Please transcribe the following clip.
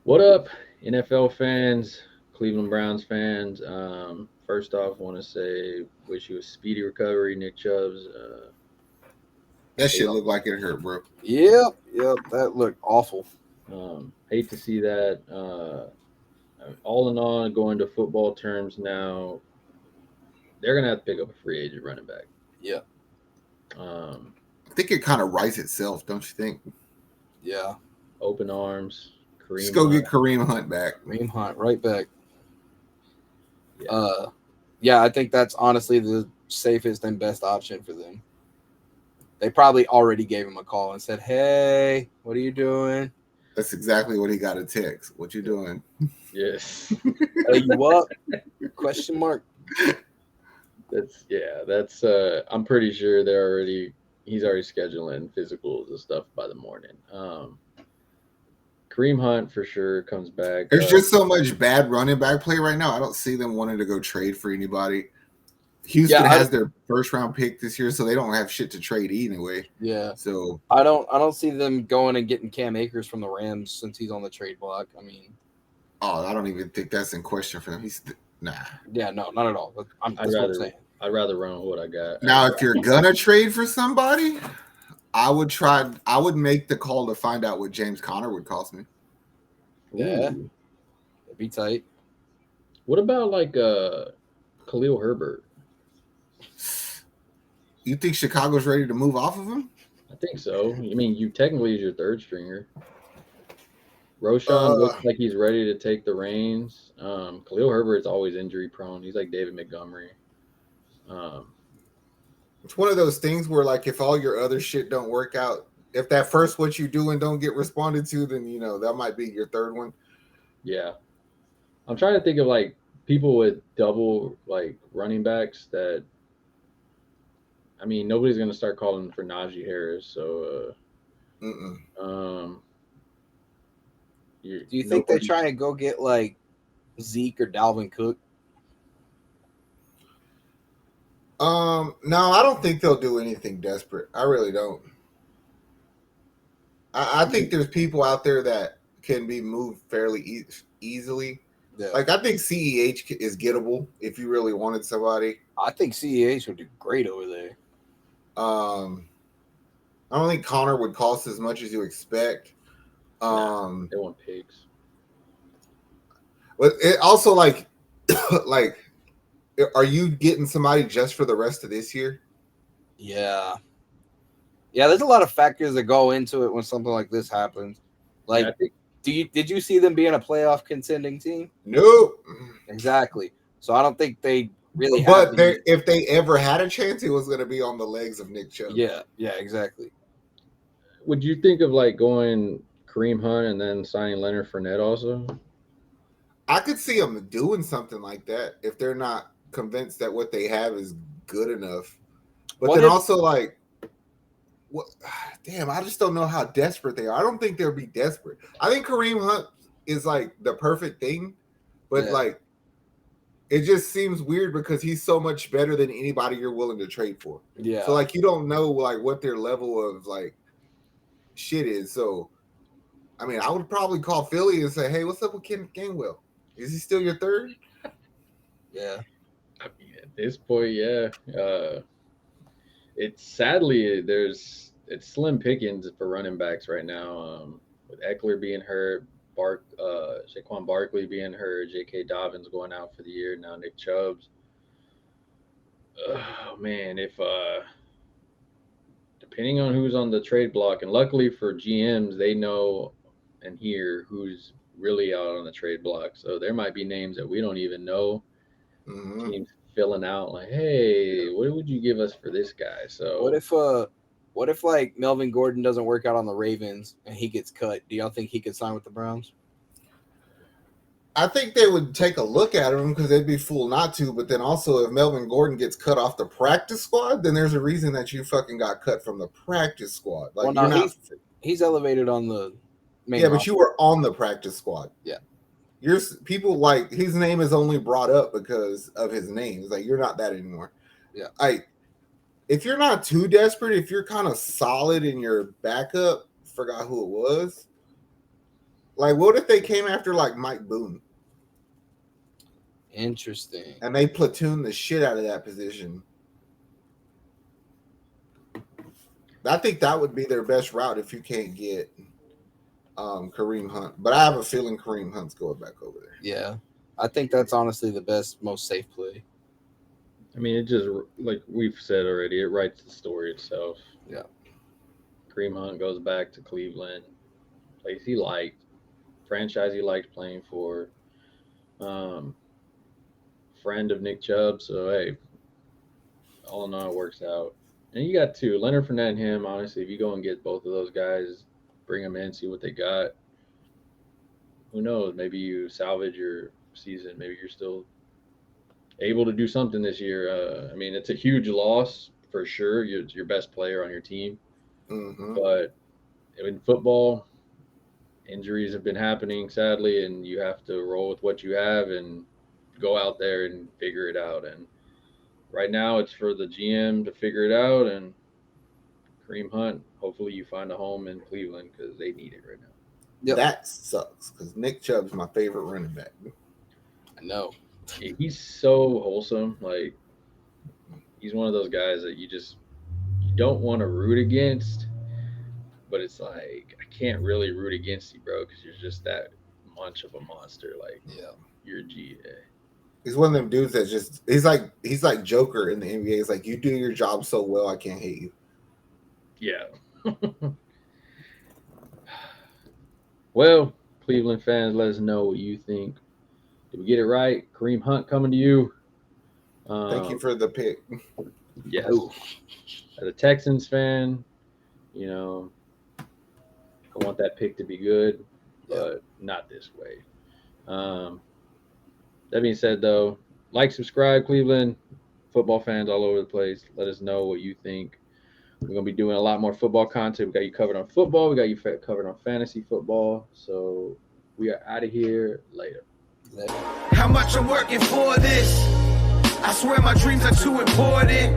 What up, NFL fans, Cleveland Browns fans? First off, want to say wish you a speedy recovery, Nick Chubbs. That Hate, shit looked like it hurt, bro. Yep, that looked awful. hate to see that. All in all, going to football terms now, they're gonna have to pick up a free agent running back. Yeah, Um, I think it kind of writes itself, don't you think? yeah. Open arms, Just Kareem go Hunt. get Kareem Hunt back. Reem Hunt right back. Yeah, Uh, yeah, I think that's honestly the safest and best option for them. They probably already gave him a call and said, "Hey, what are you doing? That's exactly what he got a text. What you doing? yes. Are you up?" Question mark. That's I'm pretty sure he's already scheduling physicals and stuff by the morning. Kareem Hunt for sure comes back. There's just so much bad running back play right now. I don't see them wanting to go trade for anybody. Yeah, Houston has their first round pick this year, so they don't have shit to trade anyway. yeah. So I don't see them going and getting Cam Akers from the Rams since he's on the trade block. I mean, I don't even think that's in question for them. Nah. yeah, no, not at all. I'd That's what I'm rather saying. I'd rather run with what I got. Now, if you're gonna trade for somebody, I would try. I would make the call to find out what James Conner would cost me. Yeah, Ooh. it'd be tight. What about like Khalil Herbert? You think Chicago's ready to move off of him? I think so. I mean, you technically is your third stringer. Roshan Uh, looks like he's ready to take the reins. Khalil Herbert's always injury prone. He's like David Montgomery. Um, it's one of those things where, like, if all your other shit don't work out, if that first what you do and don't get responded to, then that might be your third one. yeah, I'm trying to think of like people with double like running backs that I mean nobody's gonna start calling for Najee Harris. So Mm-mm. Do you think they're nobody. trying to go get like Zeke or Dalvin Cook? No, I don't think they'll do anything desperate. I really don't. I think there's people out there that can be moved fairly easily. Yeah, Like, I think CEH is gettable if you really wanted somebody. I think CEH would do great over there. Um, I don't think Connor would cost as much as you expect. Nah, Um, they want pigs. but it also like, like, are you getting somebody just for the rest of this year? Yeah, yeah. There's a lot of factors that go into it when something like this happens. Yeah, I Like, think did you see them being a playoff contending team? No. Exactly. So I don't think they really have But the. if they ever had a chance, it was going to be on the legs of Nick Chubb. Yeah, exactly. would you think of like going Kareem Hunt and then signing Leonard Fournette also? I could see them doing something like that if they're not convinced that what they have is good enough. But What then if also, like, what? Damn, I just don't know how desperate they are. I don't think they'll be desperate. I think Kareem Hunt is like the perfect thing, but Yeah. like, it just seems weird because he's so much better than anybody you're willing to trade for. Yeah. So like, you don't know like what their level of like shit is. So I mean, I would probably call Philly and say, "Hey, what's up with Ken Gainwell? Is he still your third?" Yeah. I mean, at this point, yeah. It's sadly it's slim pickings for running backs right now. With Eckler being hurt, Saquon Barkley being hurt, J.K. Dobbins going out for the year. Now Nick Chubbs. Oh man, if depending on who's on the trade block, and luckily for GMs, they know and hear who's really out on the trade block. So there might be names that we don't even know. Mm-hmm. Teams filling out like, hey, what would you give us for this guy? What So if what if like Melvin Gordon doesn't work out on the Ravens and he gets cut? Do y'all think he could sign with the Browns? I think they would take a look at him because they'd be fool not to. But then also, if Melvin Gordon gets cut off the practice squad, then there's a reason that you fucking got cut from the practice squad. Like, Well, no, you're not. he's elevated on the main Yeah, but roster. you were on the practice squad. Yeah. You're people like his name is only brought up because of his name. It's like you're not that anymore. Yeah. Like, if you're not too desperate, if you're kind of solid in your backup, forgot who it was. Like, what if they came after like Mike Boone Interesting. and they platooned the shit out of that position? I think that would be their best route if you can't get Kareem Hunt. But I have a feeling Kareem Hunt's going back over there. Yeah. I think that's honestly the best, most safe play. I mean, it just, like we've said already, it writes the story itself. Yeah. Kareem Hunt goes back to Cleveland, place he liked, franchise he liked playing for, friend of Nick Chubbs. So, hey, all in all, it works out. And you got two, Leonard Fournette and him. Honestly, if you go and get both of those guys, bring them in, see what they got. Who knows? Maybe you salvage your season. Maybe you're still able to do something this year. I mean, it's a huge loss for sure. You're your best player on your team. Mm-hmm. But in football, injuries have been happening, sadly, and you have to roll with what you have and go out there and figure it out. And right now, it's for the GM to figure it out. And Kareem Hunt, hopefully you find a home in Cleveland because they need it right now. Yep. That sucks because Nick Chubb's my favorite running back. I know. He's so wholesome. Like, he's one of those guys that you don't want to root against, but it's like, I can't really root against you, bro, because you're just that much of a monster. Like, Yeah. you're a GA. He's one of them dudes that just he's like Joker in the NBA. It's like, you do your job so well, I can't hate you. Yeah. Well, Cleveland fans, let us know what you think. Did we get it right? Kareem Hunt coming to you. Thank you for the pick. Yes. As a Texans fan, you know, I want that pick to be good, but not this way. That being said, though, like, subscribe, Cleveland football fans all over the place. Let us know what you think. We're going to be doing a lot more football content. We got you covered on football. We got you covered on fantasy football. So we are out of here later. How much I'm working for this? I swear my dreams are too important.